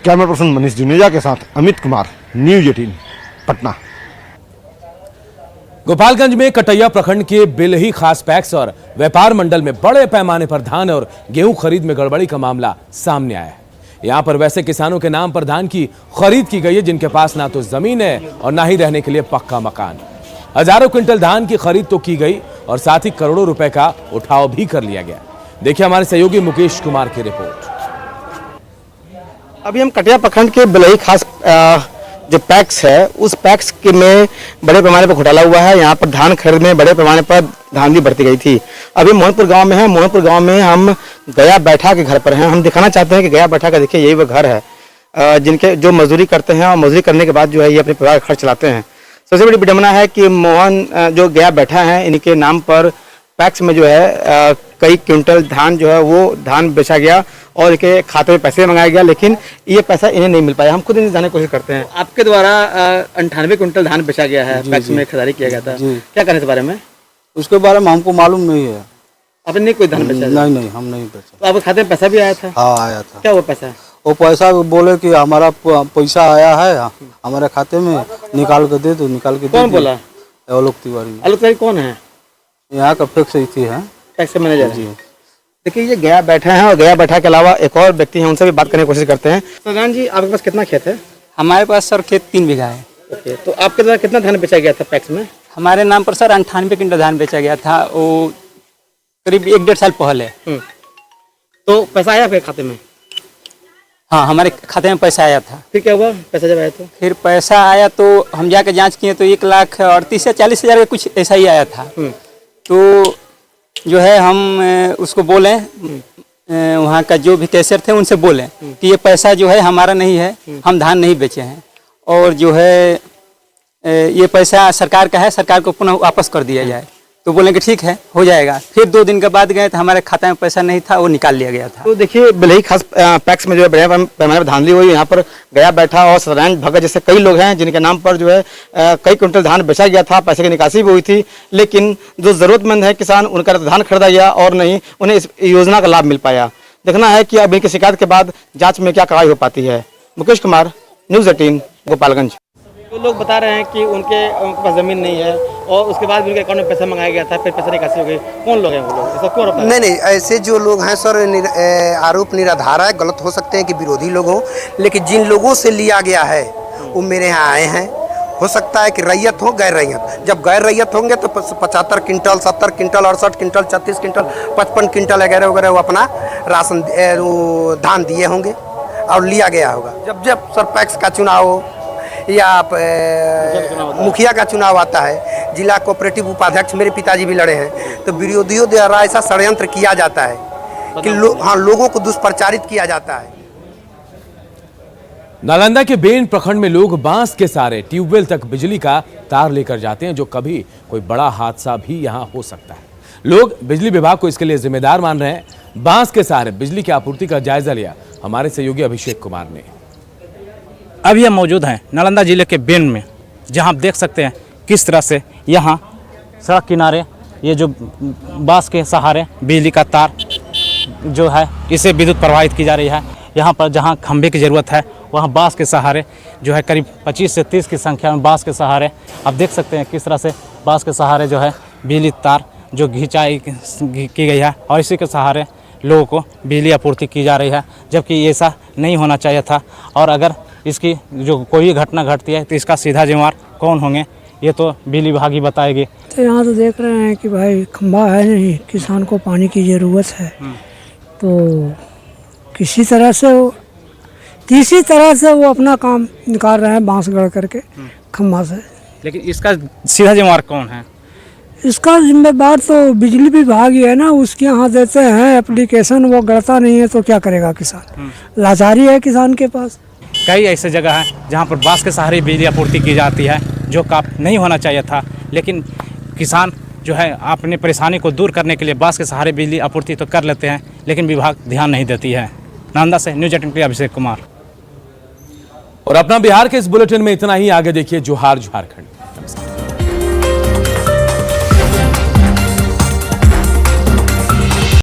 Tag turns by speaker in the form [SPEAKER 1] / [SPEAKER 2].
[SPEAKER 1] Camera person Manish Juneja के साथ Amit Kumar, news 18 Patna.
[SPEAKER 2] Gopalganj में कटैया प्रखंड के बिलही खास पैक्स और व्यापार मंडल में बड़े पैमाने पर धान और गेहूं खरीद में गड़बड़ी का मामला सामने आया है। यहां पर वैसे किसानों के नाम पर धान की खरीद की गई है जिनके पास ना तो जमीन है और ना ही रहने के लिए पक्का मकान। हजारों क्विंटल धान की खरीद तो की गई और साथ ही करोड़ों रुपए का उठाव भी कर लिया गया। देखिए हमारे सहयोगी मुकेश कुमार की रिपोर्ट।
[SPEAKER 3] अभी हम कटैया प्रखंड के बिलही खास जो पैक्स है उस पैक्स के में बड़े पैमाने पर घोटाला हुआ है। यहाँ पर धान खरीद में बड़े पैमाने पर धांधली बढ़ती गई थी। अभी मोहनपुर गांव में है। मोहनपुर गांव में हम गया बैठा के घर पर हैं। हम दिखाना चाहते हैं कि गया बैठा का देखिए यही वो घर है जिनके जो मजदूरी करते हैं और मजदूरी करने के बाद जो है ये अपने परिवार का खर्च चलाते हैं। सबसे बड़ी विडंबना है कि मोहन जो गया बैठा है इनके नाम पर पैक्स में जो है कई क्विंटल धान जो है वो धान बेचा गया और इनके खाते में पैसे मंगाया गया, लेकिन ये पैसा इन्हें नहीं मिल पाया। हम खुद इन्हें जानने की कोशिश करते हैं। आपके द्वारा 98 क्विंटल धान बेचा गया है, पैक्स में खरीदारी किया गया था, क्या करने इस बारे में?
[SPEAKER 4] उसके बारे में हमको मालूम नहीं है।
[SPEAKER 3] आपने नहीं कोई धान बेचा?
[SPEAKER 4] नहीं, हम नहीं बेचा।
[SPEAKER 3] तो आपके खाते में पैसा भी आया था?
[SPEAKER 4] हाँ आया था।
[SPEAKER 3] क्या वो पैसा?
[SPEAKER 4] वो पैसा बोले कि हमारा पैसा आया है हमारे खाते में, निकाल के दे दो। निकाल के
[SPEAKER 3] कौन बोला?
[SPEAKER 4] आलोक तिवारी।
[SPEAKER 3] आलोक तिवारी कौन है?
[SPEAKER 4] यहाँ का फिक्स है,
[SPEAKER 3] टैक्स मैनेजर जी। देखिए ये गया बैठा है और गया बैठा के अलावा एक और व्यक्ति हैं, उनसे भी बात करने की कोशिश करते हैं। प्रधान जी आपके पास कितना खेत है?
[SPEAKER 5] हमारे पास सर खेत 3 बीघा है।
[SPEAKER 3] ओके, तो आपके द्वारा कितना धान बेचा गया था पैक्स में?
[SPEAKER 5] हमारे नाम पर सर 98 क्विंटल धान बेचा गया था, वो करीब 1-1.5 साल पहले।
[SPEAKER 3] तो पैसा आया आपके खाते में?
[SPEAKER 5] हाँ हमारे खाते में पैसा आया था।
[SPEAKER 3] फिर क्या हुआ पैसा जब आया तो? फिर
[SPEAKER 5] पैसा आया तो हम जाके जांच किए तो 1,38,000 या 40,000 का कुछ ऐसा ही आया था। तो जो है हम उसको बोले वहाँ का जो भी कैशियर थे उनसे बोले कि ये पैसा जो है हमारा नहीं है, हम धान नहीं बेचे हैं और जो है ये पैसा सरकार का है, सरकार को पुनः वापस कर दिया जाए। तो बोले कि ठीक है हो जाएगा। फिर 2 दिन के बाद गए तो हमारे खाते में पैसा नहीं था, वो निकाल लिया गया था।
[SPEAKER 3] तो देखिए बिलही खास पैक्स में जो है बड़े पैमाने पर धांधली हुई। यहाँ पर गया बैठा और सत्यनारायण भगत जैसे कई लोग हैं जिनके नाम पर जो है कई क्विंटल धान बेचा गया था, पैसे की निकासी भी हुई थी, लेकिन जो जरूरतमंद है किसान उनका धान खरीदा गया और नहीं उन्हें इस योजना का लाभ मिल पाया। देखना है कि अब इनकी शिकायत के बाद जाँच में क्या कार्रवाई हो पाती है। मुकेश कुमार, न्यूज़ 18 गोपालगंज। तो लोग बता रहे हैं कि उनके पास जमीन नहीं है और उसके बाद भी उनके अकाउंट में पैसा मंगाया गया था, फिर पैसा निकासी हो गई। कौन लोग हैं वो लोग? ऐसा क्यों?
[SPEAKER 6] नहीं, ऐसे जो लोग हैं सर आरोप निराधार है, गलत हो सकते हैं कि विरोधी लोग हों, लेकिन जिन लोगों से लिया गया है वो मेरे यहाँ आए हैं। हो सकता है कि रैयत हो, गैर रैयत। जब गैर रैयत होंगे तो 75 quintal, 70 quintal, 68 quintal, 36 quintal, 55 quintal वगैरह वगैरह वो अपना राशन धान दिए होंगे और लिया गया होगा। जब जब सर पैक्स का चुनाव हो या मुखिया का चुनाव आता है, जिला कोऑपरेटिव उपाध्यक्ष मेरे पिताजी भी लड़े हैं, तो विरोधियों द्वारा ऐसा षड्यंत्र किया जाता है कि लोगों को दुष्प्रचारित किया जाता है।
[SPEAKER 2] नालंदा के बेन प्रखंड में लोग बांस के सहारे ट्यूबवेल तक बिजली का तार लेकर जाते हैं, जो कभी कोई बड़ा हादसा भी यहां हो सकता है। लोग बिजली विभाग को इसके लिए जिम्मेदार मान रहे हैं। बांस के सहारे बिजली की आपूर्ति का जायजा लिया हमारे सहयोगी अभिषेक कुमार ने।
[SPEAKER 7] अभी हम मौजूद हैं नालंदा जिले के बेन में, जहां आप देख सकते हैं किस तरह से यहां सड़क किनारे ये जो बांस के सहारे बिजली का तार जो है इसे विद्युत प्रवाहित की जा रही है। यहां पर जहां खंभे की ज़रूरत है वहां बांस के सहारे जो है करीब 25 से 30 की संख्या में बांस के सहारे आप देख सकते हैं किस तरह से बांस के सहारे जो है बिजली तार जो खिंचाई की गई है और इसी के सहारे लोगों को बिजली आपूर्ति की जा रही है, जबकि ऐसा नहीं होना चाहिए था। और अगर इसकी जो कोई घटना घटती है तो इसका सीधा जिम्मेवार कौन होंगे ये तो बिजली विभाग ही बताएगी।
[SPEAKER 8] तो यहाँ तो देख रहे हैं कि भाई खंभा है नहीं, किसान को पानी की ज़रूरत है, तो किसी तरह से वो अपना काम निकाल रहे हैं बांस गढ़ करके खंभा से।
[SPEAKER 7] लेकिन इसका सीधा जिम्मेवार कौन है?
[SPEAKER 8] इसका जिम्मेदार तो बिजली विभाग ही है ना, उसके यहाँ देते हैं एप्लीकेशन, वो गढ़ता नहीं है तो क्या करेगा किसान? लाचारी है किसान के पास।
[SPEAKER 7] कई ऐसे जगह हैं जहां पर बांस के सहारे बिजली आपूर्ति की जाती है, जो काम नहीं होना चाहिए था, लेकिन किसान जो है अपनी परेशानी को दूर करने के लिए बांस के सहारे बिजली आपूर्ति तो कर लेते हैं, लेकिन विभाग ध्यान नहीं देती है। नालंदा से न्यूज़ 18 के लिए अभिषेक कुमार।
[SPEAKER 2] और अपना बिहार के इस बुलेटिन में इतना ही। आगे देखिए जोहार झारखंड।